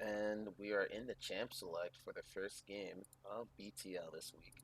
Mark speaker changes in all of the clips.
Speaker 1: And we are in the champ select for the first game of BTL this week.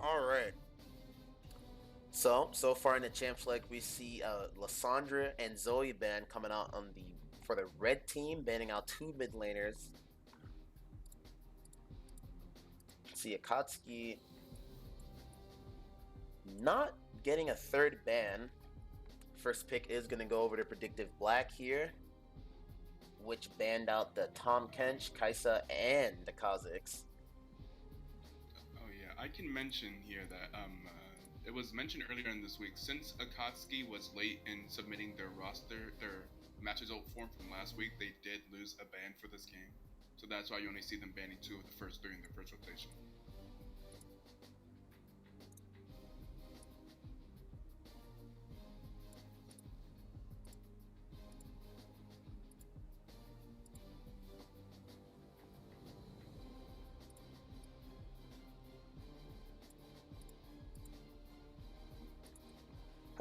Speaker 1: All right. So far in the champ select, we see Lysandra and Zoe ban coming out on the for the red team, banning out two mid laners. See Akatsuki not getting a third ban. First pick is going to go over to Predictive Black here, which banned out the Tom Kench, Kaisa, and the Kazakhs.
Speaker 2: Oh yeah, I can mention here that it was mentioned earlier in this week, since Akatsuki was late in submitting their match result form from last week, they did lose a ban for this game. So that's why you only see them banning two of the first three in their first rotation.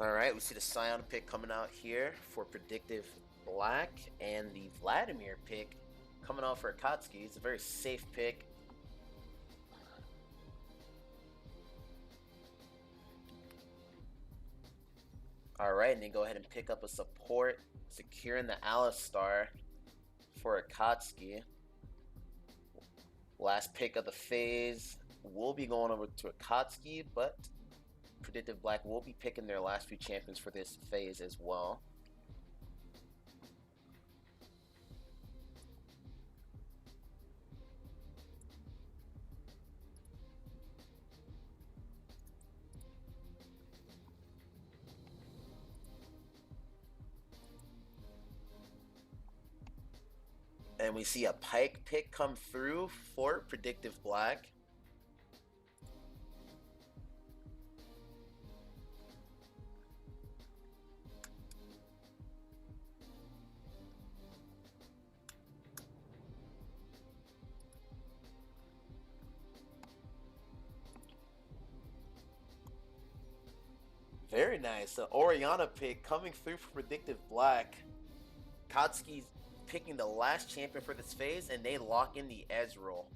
Speaker 1: All right, we see the Scion pick coming out here for Predictive Black, and the Vladimir pick coming out for Akatsuki. It's a very safe pick. All right, and then go ahead and pick up a support, securing the Alistar for Akatsuki. Last pick of the phase will be going over to Akatsuki, but Predictive Black will be picking their last few champions for this phase as well. And we see a Pike pick come through for Predictive Black. Very nice. The Oriana pick coming through for Predictive Black. Katsuki's picking the last champion for this phase, and they lock in the Ezreal.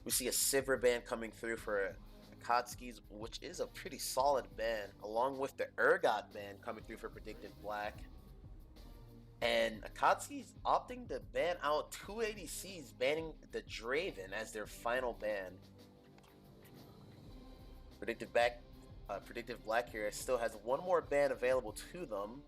Speaker 1: We see a Sivir ban coming through for Akatsuki's, which is a pretty solid ban, along with the Urgot ban coming through for Predictive Black. And Akatsuki's opting to ban out two ADCs, banning the Draven as their final ban. Predictive Black here still has one more ban available to them.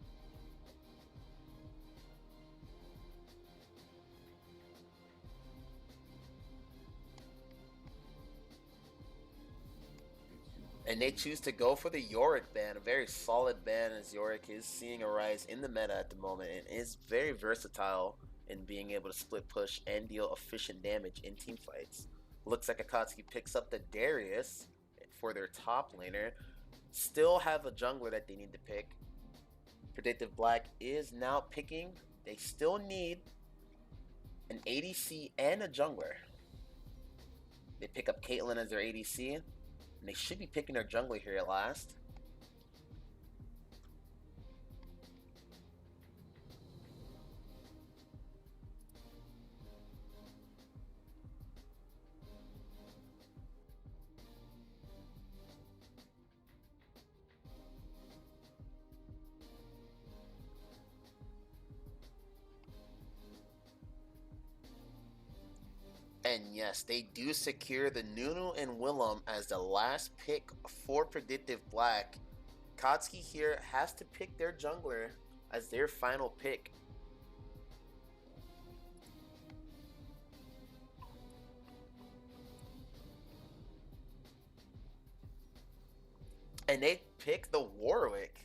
Speaker 1: And they choose to go for the Yorick ban, a very solid ban, as Yorick is seeing a rise in the meta at the moment and is very versatile in being able to split push and deal efficient damage in team fights. Looks like Akatsuki picks up the Darius for their top laner. Still have a jungler that they need to pick. Predictive Black is now picking. They still need an ADC and a jungler. They pick up Caitlyn as their ADC, and they should be picking their jungler here at last. And yes, they do secure the Nunu and Willem as the last pick for Predictive Black. Akatsuki here has to pick their jungler as their final pick. And they pick the Warwick.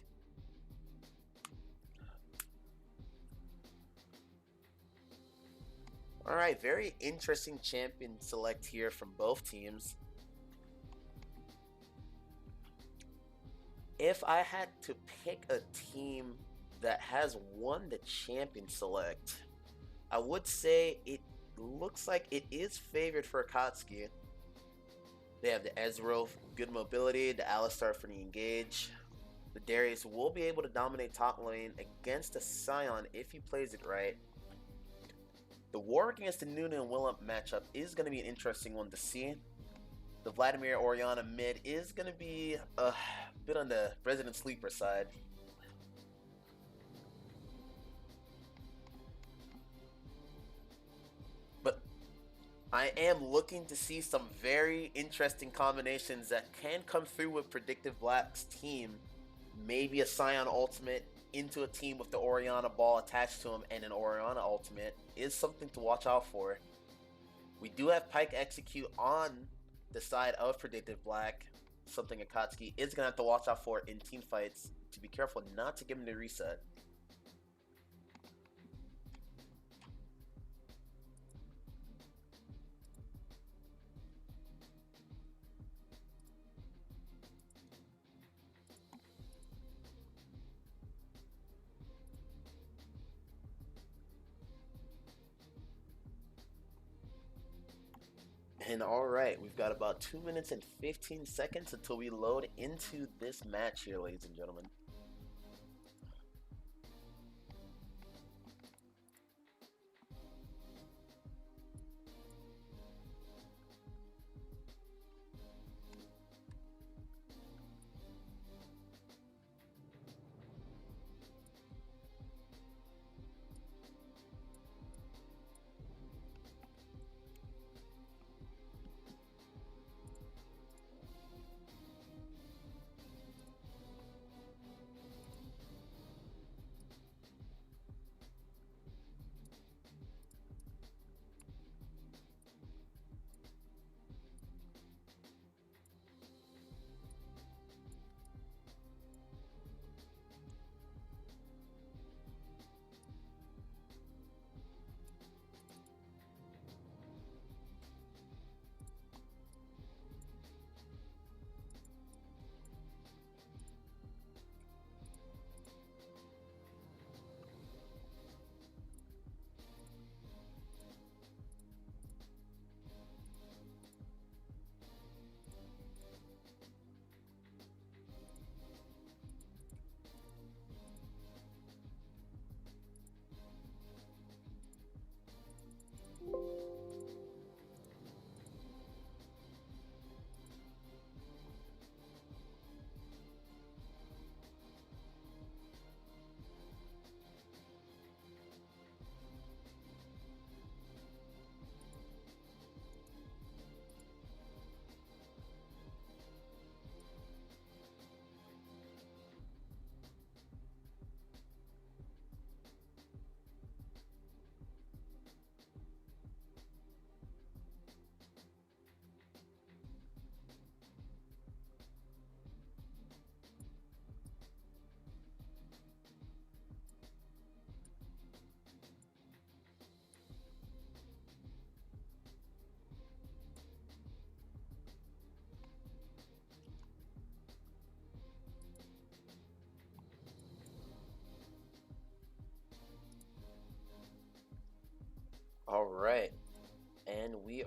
Speaker 1: Alright, very interesting champion select here from both teams. If I had to pick a team that has won the champion select, I would say it looks like it is favored for Akatsuki. They have the Ezreal, good mobility, the Alistar for the engage. The Darius will be able to dominate top lane against the Sion if he plays it right. The Warwick against the Nunu and Willem matchup is going to be an interesting one to see. The Vladimir Orianna mid is going to be a bit on the Resident Sleeper side. But I am looking to see some very interesting combinations that can come through with Predictive Black's team. Maybe a Sion ultimate into a team with the Orianna ball attached to him, and an Orianna ultimate is something to watch out for. We do have Pyke execute on the side of Predictive Black, something Akatsuki is going to have to watch out for in team fights, to be careful not to give him the reset. And alright, we've got about 2 minutes and 15 seconds until we load into this match here, ladies and gentlemen.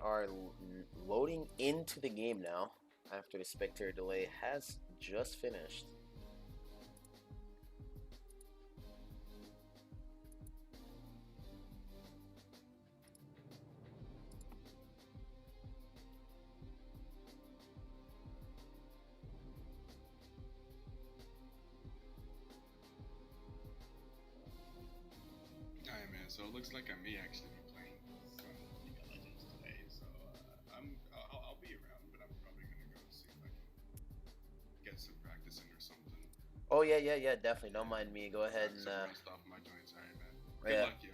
Speaker 1: are loading into the game now after the spectator delay has just finished.
Speaker 2: Alright, man. So it looks like I may actually be playing some League of Legends today. So I'll be around, but I'm probably gonna go see if I can get some practice in or something.
Speaker 1: Oh yeah, definitely. Don't mind me. Go ahead and
Speaker 2: Some rust off my joints. Alright, man.
Speaker 1: oh,
Speaker 2: Good
Speaker 1: yeah.
Speaker 2: luck, yo.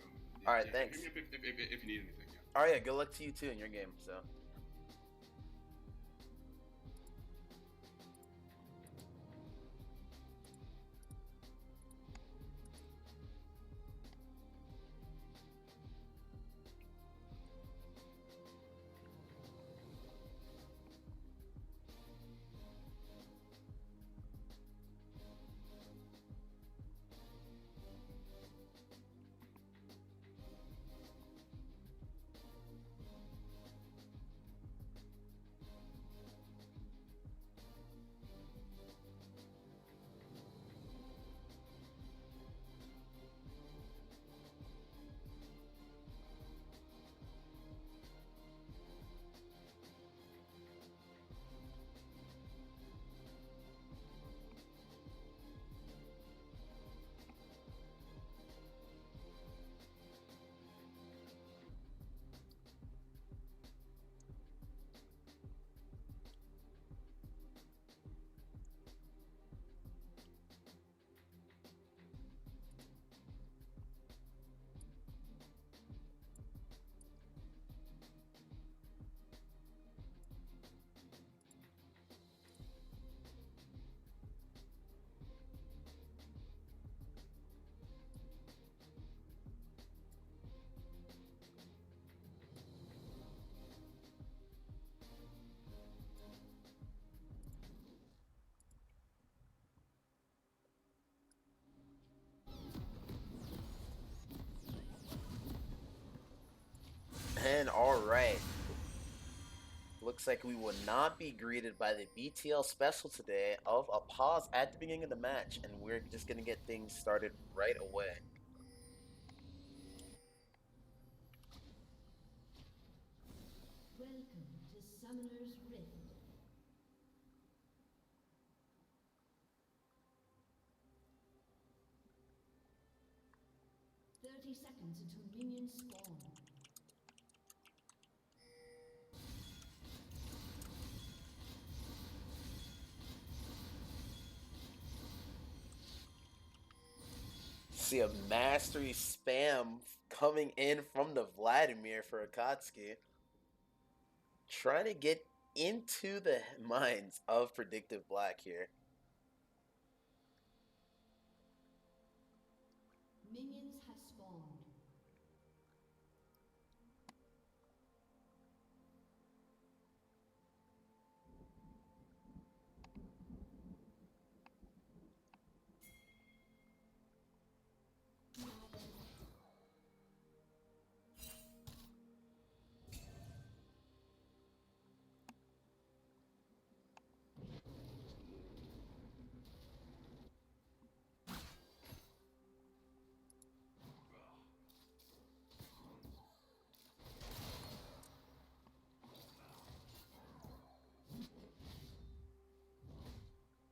Speaker 1: All right,
Speaker 2: Yeah,
Speaker 1: thanks.
Speaker 2: hit me up if you need anything. Yeah.
Speaker 1: All right, yeah, good luck to you too in your game. So. And all right. Looks like we will not be greeted by the BTL special today of a pause at the beginning of the match, and we're just going to get things started right away.
Speaker 3: Welcome to Summoner's Rift. Seconds until minions spawn.
Speaker 1: See a mastery spam coming in from the Vladimir for Akatsuki. Trying to get into the minds of Predictive Black here.
Speaker 3: Minions have spawned.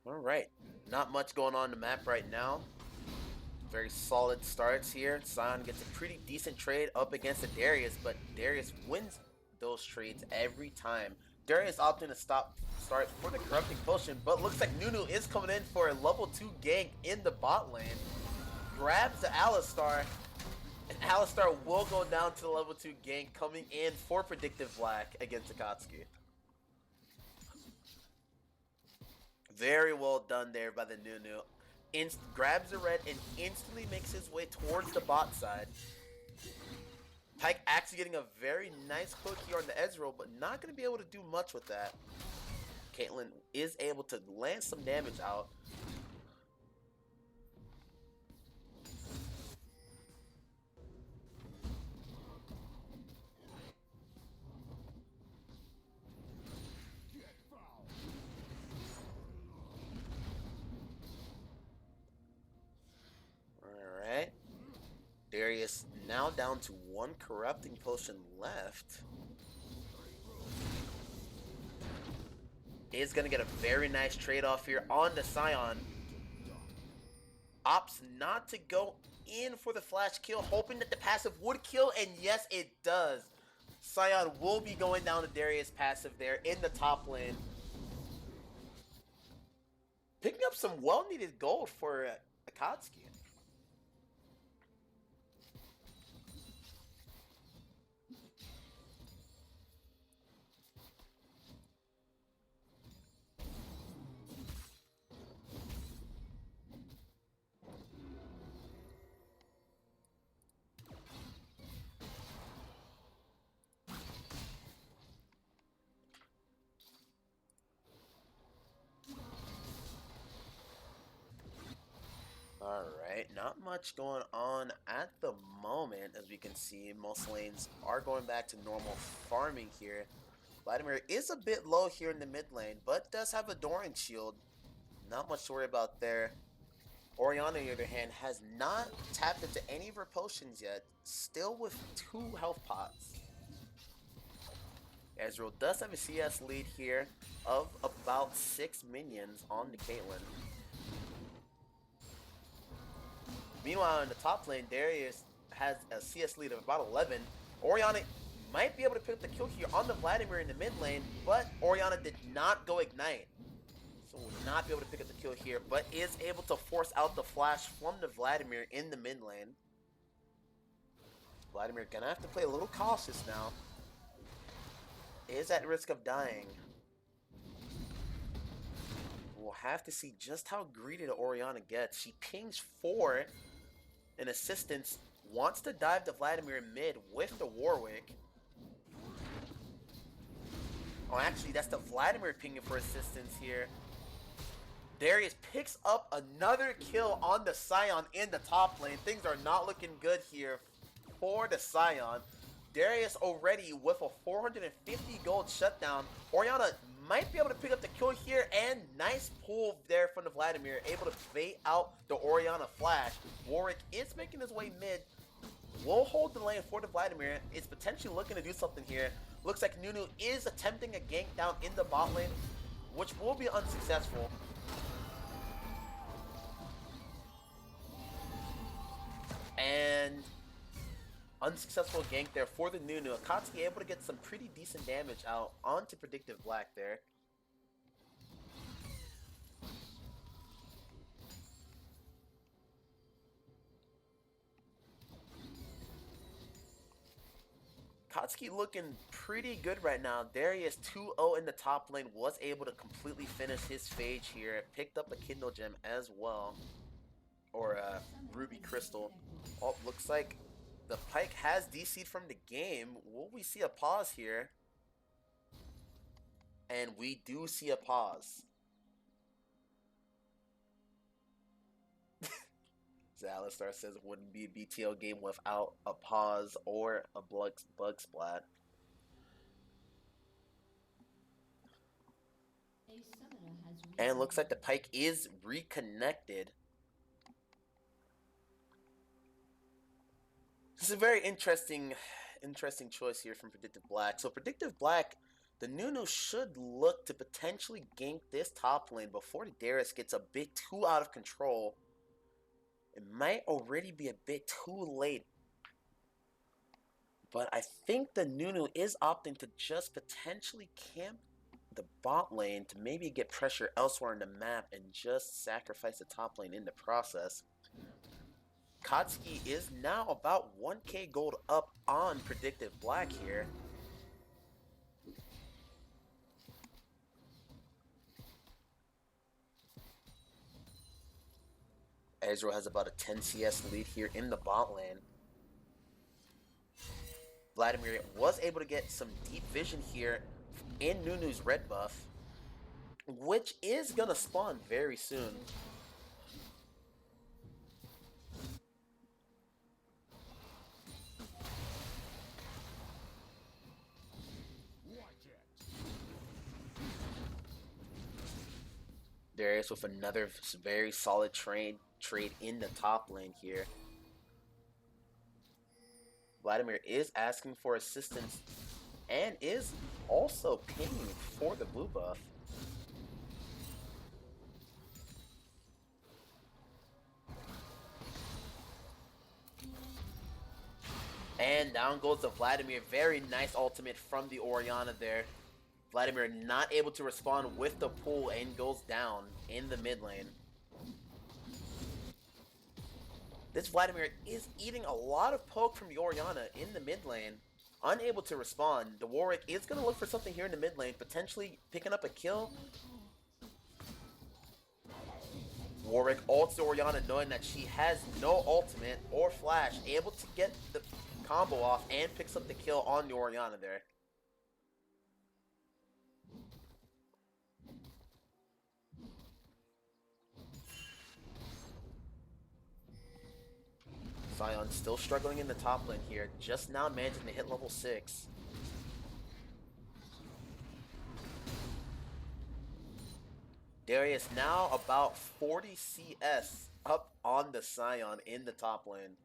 Speaker 1: Alright, not much going on the map right now. Very solid starts here. Sion gets a pretty decent trade up against the Darius, but Darius wins those trades every time. Darius opting to start for the Corrupting Potion, but looks like Nunu is coming in for a level 2 gank in the bot lane. Grabs the Alistar, and Alistar will go down to the level 2 gank, coming in for Predictive Black against Akatsuki. Very well done there by the Nunu. Grabs the red and instantly makes his way towards the bot side. Pyke actually getting a very nice hook here on the Ezreal, but not going to be able to do much with that. Caitlyn is able to land some damage out. Darius now down to one corrupting potion left. Is going to get a very nice trade-off here on the Scion. Opts not to go in for the flash kill, hoping that the passive would kill, and yes, it does. Scion will be going down to Darius' passive there in the top lane. Picking up some well-needed gold for Akatsuki. Alright, not much going on at the moment. As we can see, most lanes are going back to normal farming here. Vladimir is a bit low here in the mid lane, but does have a Doran shield. Not much to worry about there. Orianna, on the other hand, has not tapped into any of her potions yet, still with 2 health pots. Ezreal does have a CS lead here of about 6 minions on the Caitlyn. Meanwhile, in the top lane, Darius has a CS lead of about 11. Orianna might be able to pick up the kill here on the Vladimir in the mid lane, but Orianna did not go Ignite. So will not be able to pick up the kill here, but is able to force out the flash from the Vladimir in the mid lane. Vladimir gonna have to play a little cautious now. Is at risk of dying. We'll have to see just how greedy the Orianna gets. She pings 4 in assistance, wants to dive the Vladimir mid with the Warwick. Oh, actually, that's the Vladimir pinging for assistance here. Darius picks up another kill on the Scion in the top lane. Things are not looking good here for the Scion. Darius already with a 450 gold shutdown. Orianna might be able to pick up the kill here, and nice pull there from the Vladimir, able to bait out the Orianna flash. Warwick is making his way mid. Will hold the lane for the Vladimir. Is potentially looking to do something here. Looks like Nunu is attempting a gank down in the bot lane, which will be unsuccessful. And unsuccessful gank there for the Nunu. Akatsuki able to get some pretty decent damage out onto Predictive Black there. Akatsuki looking pretty good right now. Darius 2-0 in the top lane, was able to completely finish his phage here. Picked up a Kindle Gem as well. Or Ruby Crystal. Oh, looks like the Pyke has DC'd from the game. Will we see a pause here? And we do see a pause. Alistar says it wouldn't be a BTL game without a pause or a bug splat. And looks like the Pyke is reconnected. This is a very interesting choice here from Predictive Black. So Predictive Black, the Nunu should look to potentially gank this top lane before the Darius gets a bit too out of control. It might already be a bit too late. But I think the Nunu is opting to just potentially camp the bot lane to maybe get pressure elsewhere in the map and just sacrifice the top lane in the process. Akatsuki is now about 1k gold up on Predictive Black here. Ezreal has about a 10 CS lead here in the bot lane. Vladimir was able to get some deep vision here in Nunu's red buff, which is gonna spawn very soon. Darius with another very solid trade in the top lane here. Vladimir is asking for assistance and is also pinging for the blue buff. And down goes the Vladimir. Very nice ultimate from the Orianna there. Vladimir not able to respond with the pull and goes down in the mid lane. This Vladimir is eating a lot of poke from the Orianna in the mid lane. Unable to respond. The Warwick is going to look for something here in the mid lane, potentially picking up a kill. Warwick ults the Orianna knowing that she has no ultimate or flash, able to get the combo off and picks up the kill on the Orianna there. Sion still struggling in the top lane here, just now managing to hit level 6. Darius now about 40 CS up on the Sion in the top lane.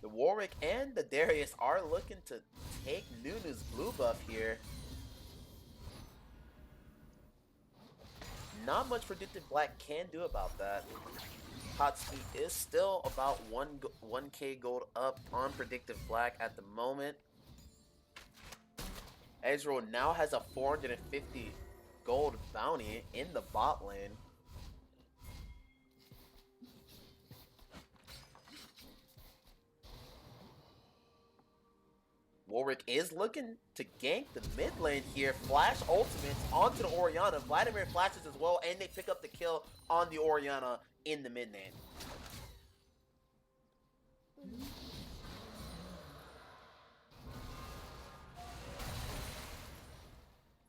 Speaker 1: The Warwick and the Darius are looking to take Nunu's blue buff here. Not much Predictive Black can do about that. Akatsuki is still about 1k gold up on Predictive Black at the moment. Ezreal now has a 450 gold bounty in the bot lane. Warwick is looking to gank the mid lane here. Flash ultimates onto the Orianna. Vladimir flashes as well, and they pick up the kill on the Orianna in the mid lane.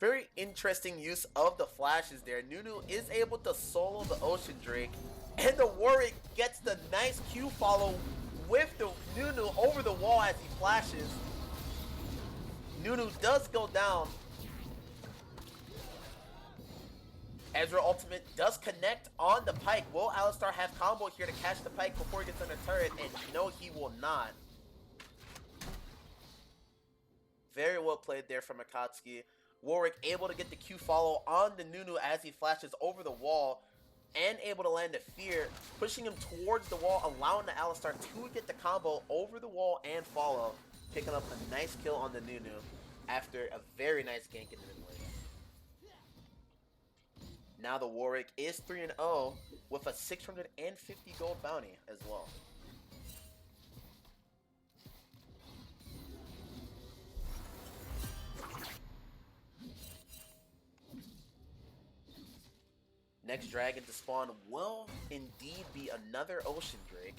Speaker 1: Very interesting use of the flashes there. Nunu is able to solo the Ocean Drake, and the Warwick gets the nice Q follow with the Nunu over the wall as he flashes. Nunu does go down. Ezreal ultimate does connect on the Pyke. Will Alistar have combo here to catch the Pyke before he gets on the turret? And no, he will not. Very well played there from Akatsuki. Warwick able to get the Q follow on the Nunu as he flashes over the wall and able to land a fear, pushing him towards the wall, allowing the Alistar to get the combo over the wall and follow, picking up a nice kill on the Nunu after a very nice gank in the mid lane. Now the Warwick is 3-0 with a 650 gold bounty as well. Next dragon to spawn will indeed be another Ocean Drake.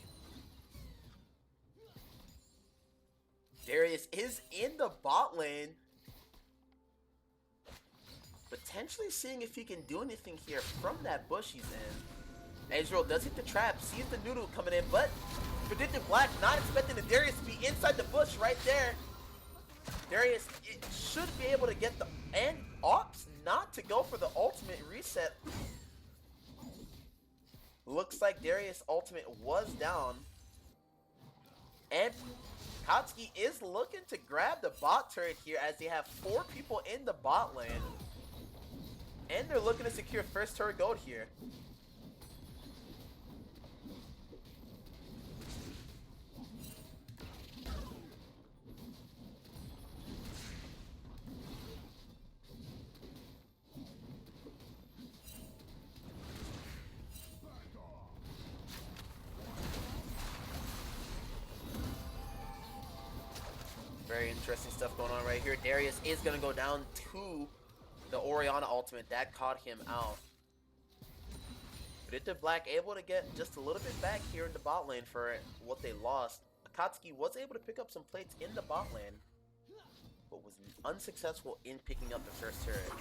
Speaker 1: Darius is in the bot lane, potentially seeing if he can do anything here from that bush he's in. Ezreal does hit the trap, sees the Noodle coming in, but Predictive Black not expecting the Darius to be inside the bush right there. Darius should be able to get the, and opts not to go for the ultimate reset. Looks like Darius' ultimate was down. And Akatsuki is looking to grab the bot turret here as they have 4 people in the bot lane. And they're looking to secure first turret gold here. Very interesting stuff going on right here. Darius is going to go down to the Orianna ultimate. That caught him out. Predictive Black able to get just a little bit back here in the bot lane for what they lost. Akatsuki was able to pick up some plates in the bot lane. but was unsuccessful in picking up the first turret.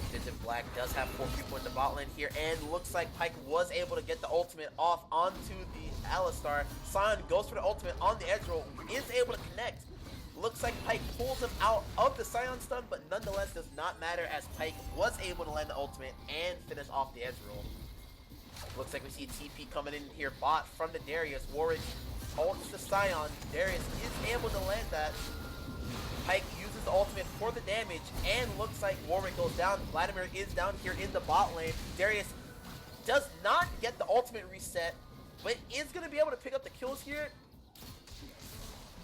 Speaker 1: Predictive Black does have 4 people in the bot lane here, and looks like Pyke was able to get the ultimate off onto the Alistar. Sion goes for the ultimate on the edge roll, is able to connect. Looks like Pyke pulls him out of the Sion stun, but nonetheless does not matter as Pyke was able to land the ultimate and finish off the edge roll. Looks like we see TP coming in here bot from the Darius. Warwick ults the Sion. Darius is able to land that. Pyke uses the ultimate for the damage, and looks like Warwick goes down. Vladimir is down here in the bot lane. Darius does not get the ultimate reset, but is going to be able to pick up the kills here,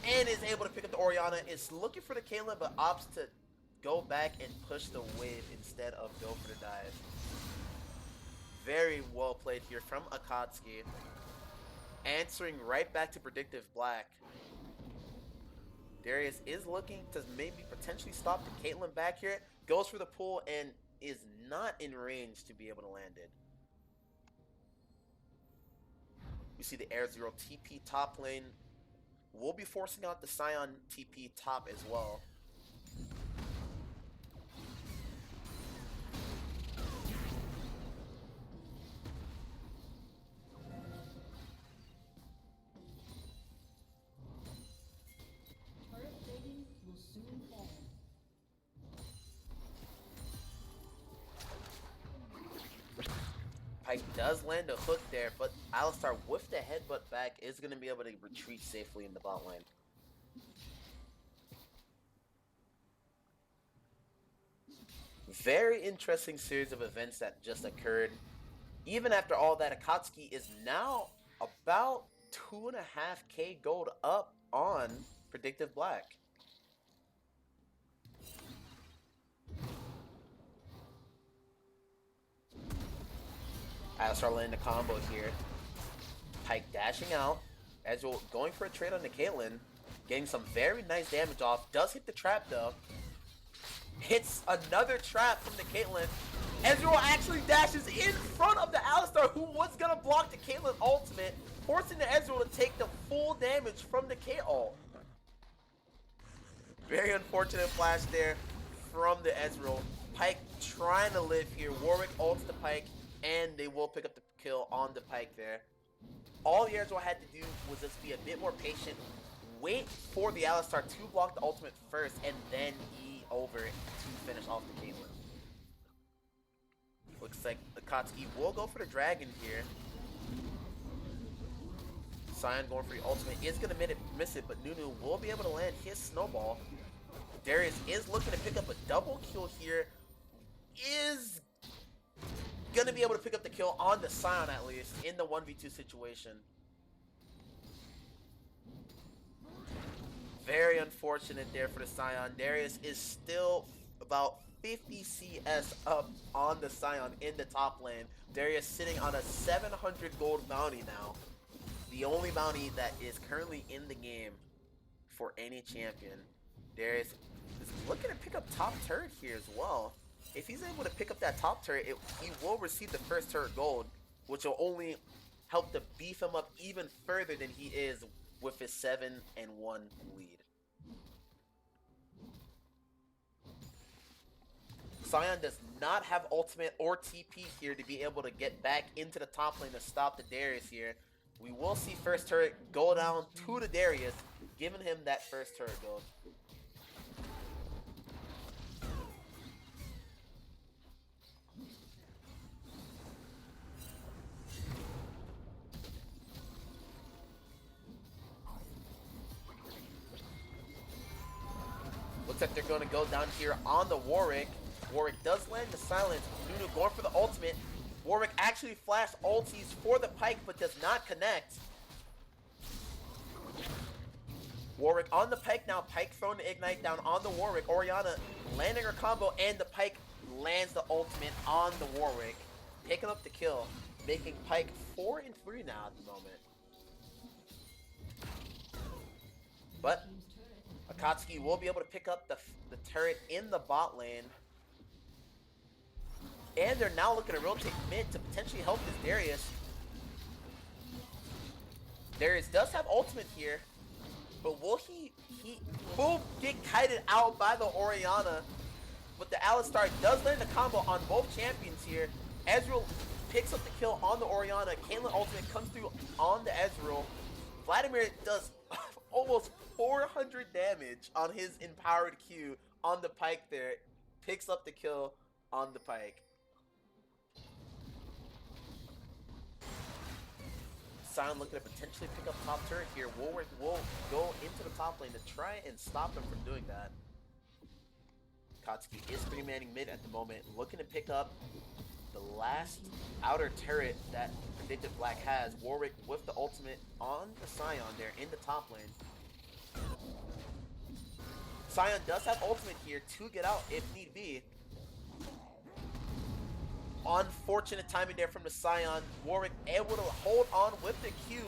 Speaker 1: and is able to pick up the Orianna. Is looking for the Caitlyn, but opts to go back and push the wave instead of go for the dive. Very well played here from Akatsuki. Answering right back to Predictive Black. Darius is looking to maybe potentially stop the Caitlyn back here. Goes for the pull and is not in range to be able to land it. We see the Air Zero TP top lane. We'll be forcing out the Sion TP top as well.
Speaker 3: Turret plating will soon fall.
Speaker 1: Pyke does land a hook there, but Alistar with the headbutt back is going to be able to retreat safely in the bot lane. Very interesting series of events that just occurred. Even after all that, Akatsuki is now about 2.5k gold up on Predictive Black. Alistar landing the combo here. Pyke dashing out. Ezreal going for a trade on the Caitlyn. Getting some very nice damage off. Does hit the trap though. Hits another trap from the Caitlyn. Ezreal actually dashes in front of the Alistar, who was gonna block the Caitlyn ultimate, forcing the Ezreal to take the full damage from the K-ult. Very unfortunate flash there from the Ezreal. Pyke trying to live here. Warwick ults the Pyke, and they will pick up the kill on the Pyke there. All the Ezreal had to do was just be a bit more patient, wait for the Alistar to block the ultimate first, and then E over to finish off the Caitlyn. Looks like Akatsuki will go for the dragon here. Sion going for the ultimate is going to miss it, but Nunu will be able to land his snowball. Darius is looking to pick up a double kill here. Is going to be able to pick up the kill on the Sion at least in the 1v2 situation. Very unfortunate there for the Sion. Darius is still about 50 CS up on the Sion in the top lane. Darius sitting on a 700 gold bounty now. The only bounty that is currently in the game for any champion. Darius is looking to pick up top turret here as well. If he's able to pick up that top turret, he will receive the first turret gold, which will only help to beef him up even further than he is with his 7-1 lead. Sion does not have ultimate or TP here to be able to get back into the top lane to stop the Darius here. We will see first turret go down to the Darius, giving him that first turret gold. Looks like they're going to go down here on the Warwick. Warwick does land the silence. Nunu going for the ultimate. Warwick actually flashed ulties for the Pyke, but does not connect. Warwick on the Pyke now. Pyke throwing the ignite down on the Warwick. Orianna landing her combo, and the Pyke lands the ultimate on the Warwick, picking up the kill, making Pyke 4-3 now at the moment. But Akatsuki will be able to pick up the turret in the bot lane. And they're now looking to rotate mid to potentially help this Darius. Darius does have ultimate here, but will he will get kited out by the Orianna, but the Alistar does land the combo on both champions here. Ezreal picks up the kill on the Orianna. Caitlyn ultimate comes through on the Ezreal. Vladimir does almost 400 damage on his empowered Q on the Pyke there. Picks up the kill on the Pyke. Sion looking to potentially pick up top turret here. Warwick will go into the top lane to try and stop him from doing that. Akatsuki is 3-manning mid at the moment, looking to pick up the last outer turret that Predictive Black has. Warwick with the ultimate on the Sion there in the top lane. Sion does have ultimate here to get out if need be. Unfortunate timing there from the Sion. Warwick able to hold on with the Q,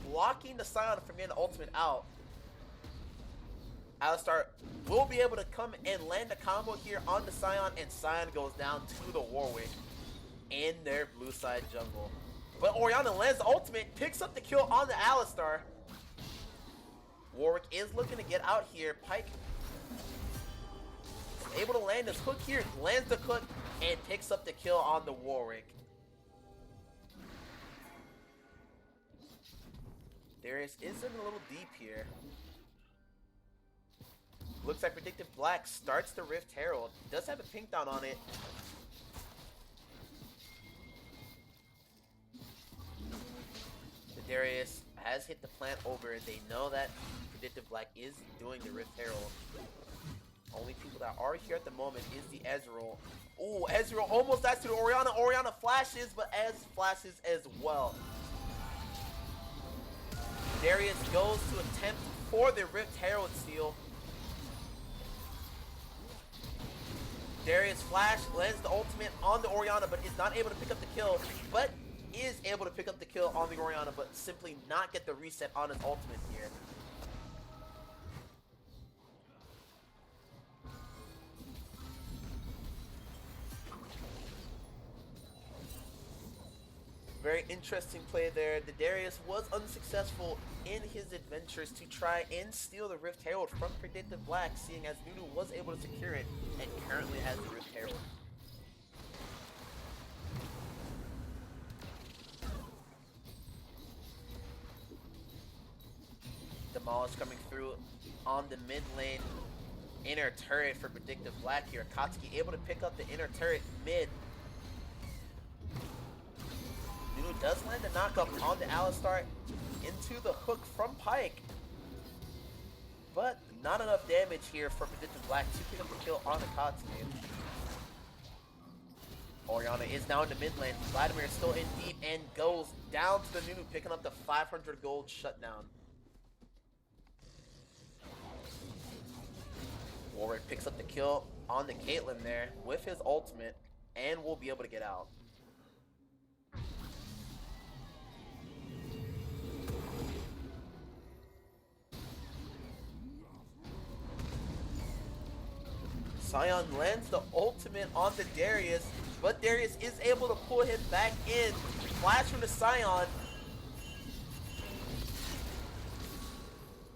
Speaker 1: blocking the Sion from getting the ultimate out. Alistar will be able to come and land a combo here on the Sion, and Sion goes down to the Warwick in their blue side jungle. But Orianna lands the ultimate, picks up the kill on the Alistar. Warwick is looking to get out here. Pyke is able to land his hook here, lands the hook, and picks up the kill on the Warwick. Darius is in a little deep here. Looks like Predictive Black starts the Rift Herald. Does have a pink down on it. The Darius has hit the plant over. They know that Predictive Black is doing the Rift Herald. Only people that are here at the moment is the Ezreal. Ooh, Ezreal almost dies to the Orianna. Orianna flashes, but Ez flashes as well. Darius goes to attempt for the Rift Herald steal. Darius flash, lands the ultimate on the Orianna, but is not able to pick up the kill, but is able to pick up the kill on the Orianna, but simply not get the reset on his ultimate here. Very interesting play there. The Darius was unsuccessful in his adventures to try and steal the Rift Herald from Predictive Black, seeing as Nunu was able to secure it and currently has the Rift Herald. Demolish coming through on the mid lane. Inner turret for Predictive Black here. Akatsuki able to pick up the inner turret mid. Nunu does land a knockup on the Alistar into the hook from Pyke. But not enough damage here for Predictive Black to pick up the kill on Akatsuki. Orianna is now in the mid lane. Vladimir is still in deep and goes down to the Nunu, picking up the 500 gold shutdown. Warwick picks up the kill on the Caitlyn there with his ultimate and will be able to get out. Sion lands the ultimate on the Darius, but Darius is able to pull him back in. Flash from the Sion.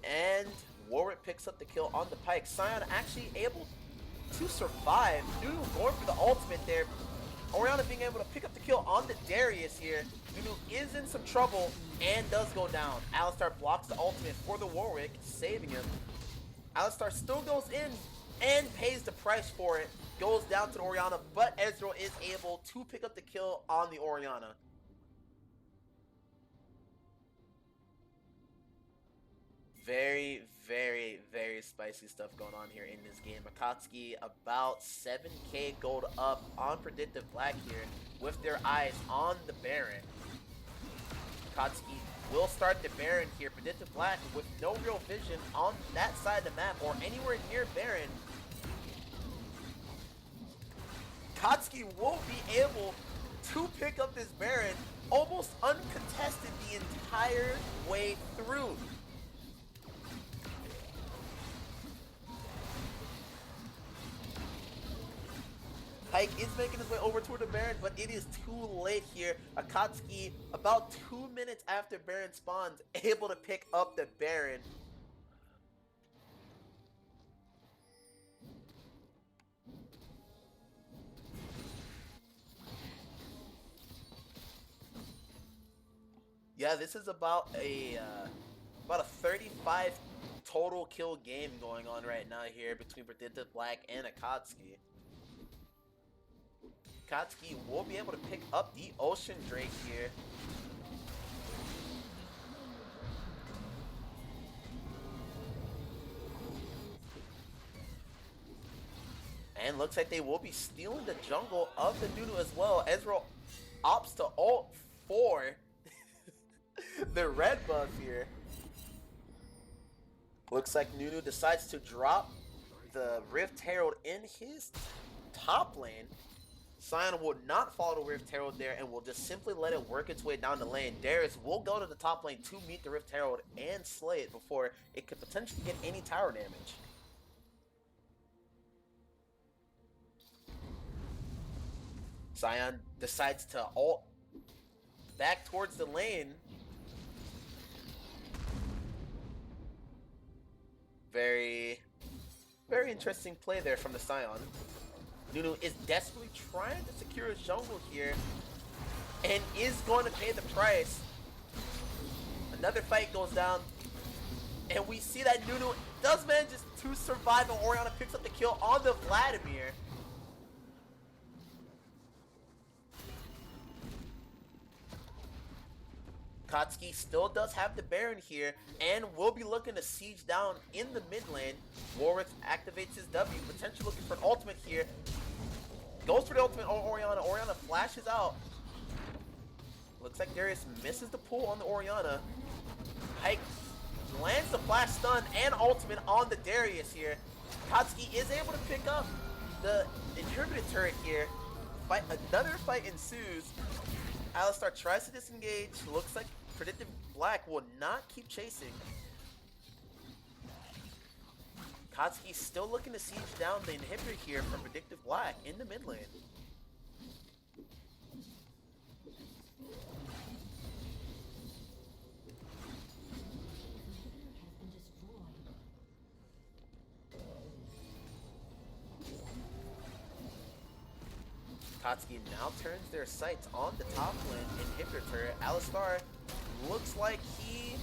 Speaker 1: And Warwick picks up the kill on the Pyke. Sion actually able to survive. Nunu going for the ultimate there. Orianna being able to pick up the kill on the Darius here. Nunu is in some trouble and does go down. Alistar blocks the ultimate for the Warwick, saving him. Alistar still goes in and pays the price for it. Goes down to the Orianna, but Ezreal is able to pick up the kill on the Orianna. Very, very, very spicy stuff going on here in this game. Akatsuki about 7k gold up on Predictive Black here with their eyes on the Baron. Akatsuki will start the Baron here. Predictive Black with no real vision on that side of the map or anywhere near Baron. Akatsuki will be able to pick up this Baron almost uncontested the entire way through. Pyke Pike is making his way over toward the Baron, but it is too late here. Akatsuki, about 2 minutes after Baron spawns, able to pick up the Baron. Yeah, this is about a 35 total kill game going on right now here between Predictive Black and Akatsuki. Akatsuki will be able to pick up the Ocean Drake here. And looks like they will be stealing the jungle of the Nunu as well. Ezreal opts to ult for the red buff here. Looks like Nunu decides to drop the Rift Herald in his top lane. Sion will not follow the Rift Herald there and will just simply let it work its way down the lane. Darius will go to the top lane to meet the Rift Herald and slay it before it could potentially get any tower damage. Sion decides to ult back towards the lane. Very interesting play there from the Sion. Nunu is desperately trying to secure his jungle here and is going to pay the price. Another fight goes down and we see that Nunu does manage to survive and Orianna picks up the kill on the Vladimir. Akatsuki still does have the Baron here and will be looking to siege down in the mid lane. Warwick activates his W, potentially looking for an ultimate here. Goes for the ultimate on Orianna. Orianna flashes out. Looks like Darius misses the pull on the Orianna. Pike lands the flash stun and ultimate on the Darius here. Akatsuki is able to pick up the inhibitor turret here. Another fight ensues. Alistar tries to disengage. Looks like Predictive Black will not keep chasing. Akatsuki still looking to siege down the inhibitor here from Predictive Black in the mid lane. Akatsuki now turns their sights on the top lane inhibitor turret. Alistar looks like he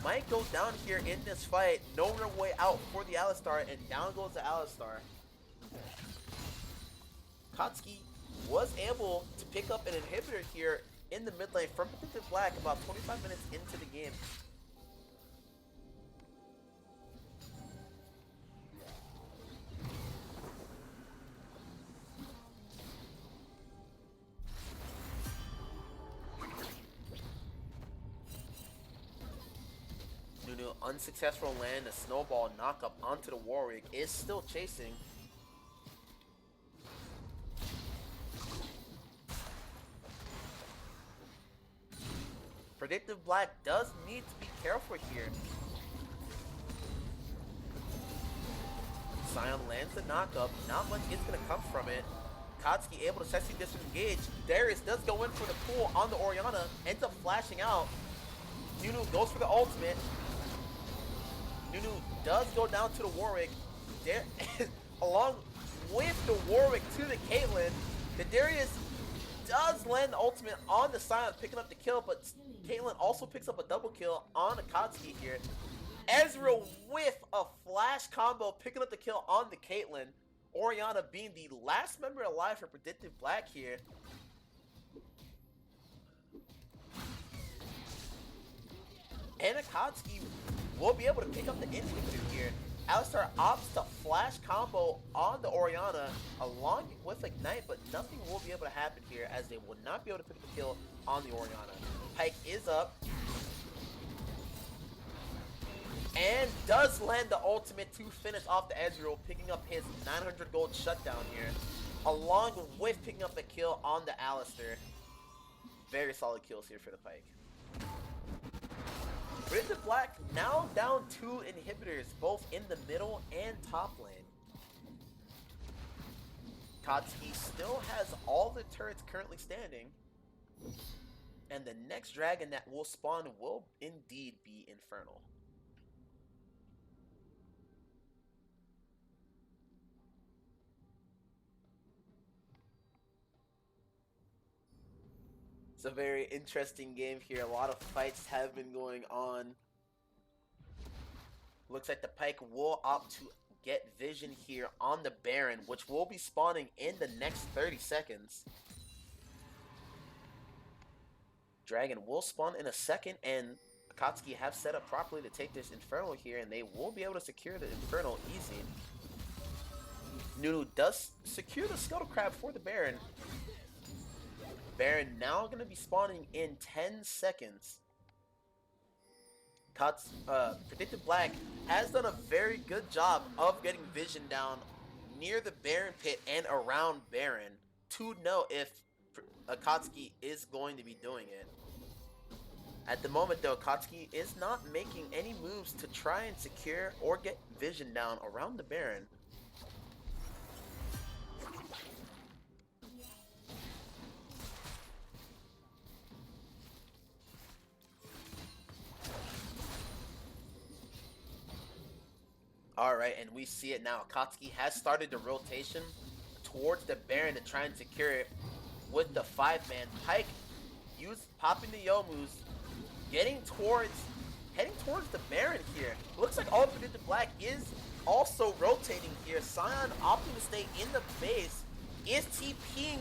Speaker 1: might go down here in this fight. No real way out for the Alistar, and down goes the Alistar. Akatsuki was able to pick up an inhibitor here in the mid lane from Predictive Black about 25 minutes into the game. Nunu unsuccessful land, a snowball knock up onto the Warwick, is still chasing. Predictive Black does need to be careful here. Sion lands the knockup, not much is going to come from it. Akatsuki able to successfully disengage. Darius does go in for the pull on the Orianna, ends up flashing out. Nunu goes for the ultimate. Nunu does go down to the Warwick. Along with the Warwick to the Caitlyn. The Darius does land the ultimate on the Sion, picking up the kill, but Caitlyn also picks up a double kill on Akatsuki here. Ezreal with a flash combo, picking up the kill on the Caitlyn. Orianna being the last member alive for Predictive Black here. And Akatsuki will be able to pick up the inhibitor here. Alistar opts to flash combo on the Orianna along with Ignite, but nothing will be able to happen here as they will not be able to pick up the kill on the Orianna. Pike is up and does land the ultimate to finish off the Ezreal, picking up his 900 gold shutdown here, along with picking up the kill on the Alistar. Very solid kills here for the Pike. Predictive Black now down 2 inhibitors, both in the middle and top lane. Akatsuki still has all the turrets currently standing. And the next dragon that will spawn will indeed be Infernal. It's a very interesting game here. A lot of fights have been going on. Looks like the Pyke will opt to get vision here on the Baron, which will be spawning in the next 30 seconds. Dragon will spawn in a second, and Akatsuki have set up properly to take this Infernal here, and they will be able to secure the Infernal easy. Nunu does secure the Scuttle Crab for the Baron. Baron now going to be spawning in 10 seconds. Predictive Black has done a very good job of getting vision down near the Baron pit and around Baron to know if Akatsuki is going to be doing it. At the moment though, Akatsuki is not making any moves to try and secure or get vision down around the Baron. Alright, and we see it now. Akatsuki has started the rotation towards the Baron to try and secure it with the 5-man. Pyke popping the Yomus, heading towards the Baron here. Looks like all Predictive Black is also rotating here. Scion opting to stay in the base, is TPing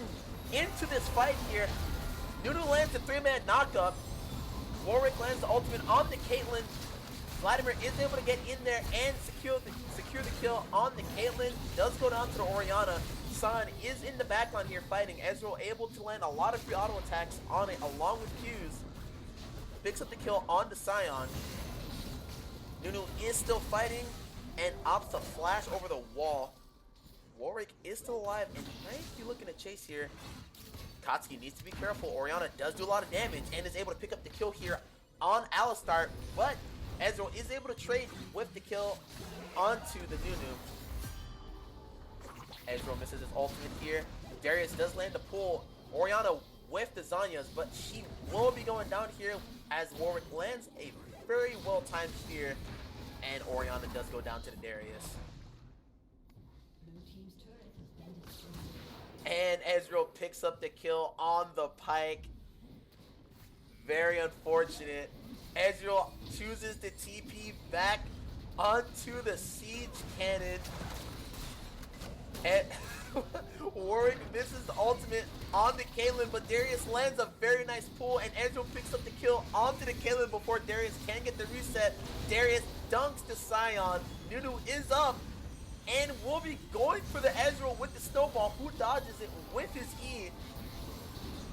Speaker 1: into this fight here. Nunu lands the 3-man knockup. Warwick lands the ultimate on the Caitlyn. Vladimir is able to get in there and secure the kill on the Caitlyn. Does go down to the Orianna. Scion is in the backline here fighting. Ezreal able to land a lot of free auto attacks on it along with Q's. Picks up the kill on the Scion. Nunu is still fighting and opts to flash over the wall. Warwick is still alive and might be looking to chase here. Akatsuki needs to be careful. Orianna does do a lot of damage and is able to pick up the kill here on Alistar, but Ezreal is able to trade with the kill onto the Nunu. Ezreal misses his ultimate here. Darius does land the pull. Orianna with the Zanyas, but she will be going down here as Warwick lands a very well-timed spear, and Orianna does go down to the Darius. And Ezreal picks up the kill on the Pyke. Very unfortunate. Ezreal chooses to TP back onto the siege cannon. And Warwick misses the ultimate on the Caitlyn, but Darius lands a very nice pull, and Ezreal picks up the kill onto the Caitlyn before Darius can get the reset. Darius dunks to Scion. Nunu is up and will be going for the Ezreal with the snowball, who dodges it with his E.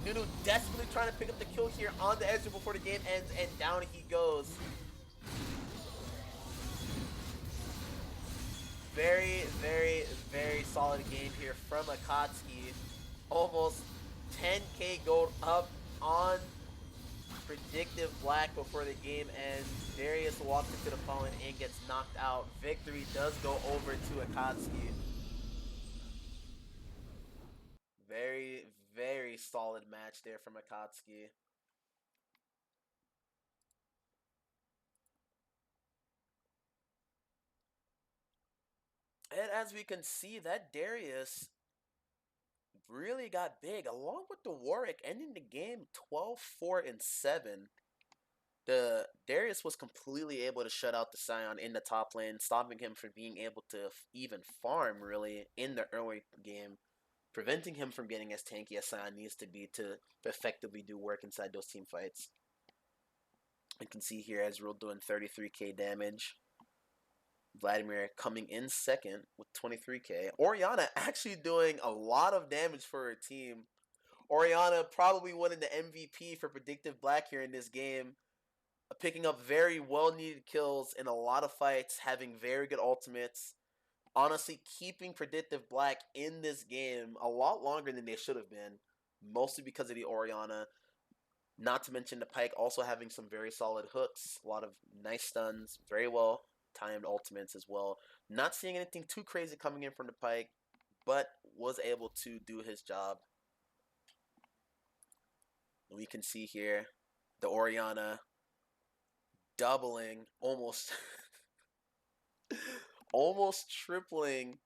Speaker 1: Nunu desperately trying to pick up the kill here on the Ezreal before the game ends, and down he goes. Very, very, very solid game here from Akatsuki. Almost 10k gold up on Predictive Black before the game ends. Darius walks into the opponent and gets knocked out. Victory does go over to Akatsuki. Very, very solid match there from Akatsuki. And as we can see, that Darius really got big, along with the Warwick ending the game 12-4-7. The Darius was completely able to shut out the Scion in the top lane, stopping him from being able to even farm really in the early game, preventing him from getting as tanky as Scion needs to be to effectively do work inside those team fights. You can see here Ezreal doing 33k damage. Vladimir coming in second with 23k. Orianna actually doing a lot of damage for her team. Orianna probably winning the MVP for Predictive Black here in this game. Picking up very well-needed kills in a lot of fights, having very good ultimates. Honestly, keeping Predictive Black in this game a lot longer than they should have been. Mostly because of the Orianna. Not to mention the Pyke also having some very solid hooks. A lot of nice stuns. Very well timed ultimates as well. Not seeing anything too crazy coming in from the Pyke. but was able to do his job. We can see here the Oriana doubling, almost almost tripling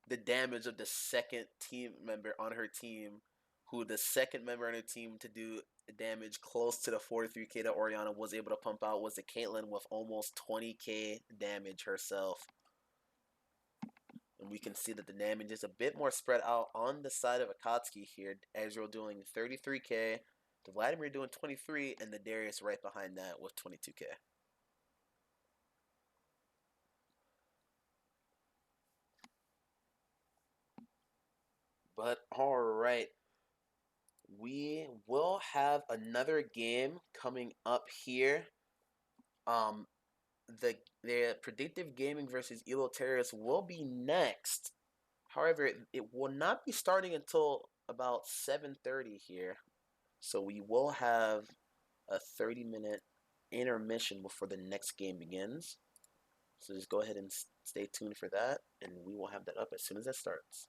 Speaker 1: the damage of the second team member on her team, who the second member on her team to do damage close to the 43k that Oriana was able to pump out was the Caitlyn with almost 20k damage herself. And we can see that the damage is a bit more spread out on the side of Akatsuki here. Ezreal doing 33k, the Vladimir doing 23, and the Darius right behind that with 22k. But all right, we will have another game coming up here. The predictive gaming versus Eloterius will be next. However, it will not be starting until about 7:30 here. So we will have a 30-minute intermission before the next game begins. So just go ahead and stay tuned for that, and we will have that up as soon as that starts.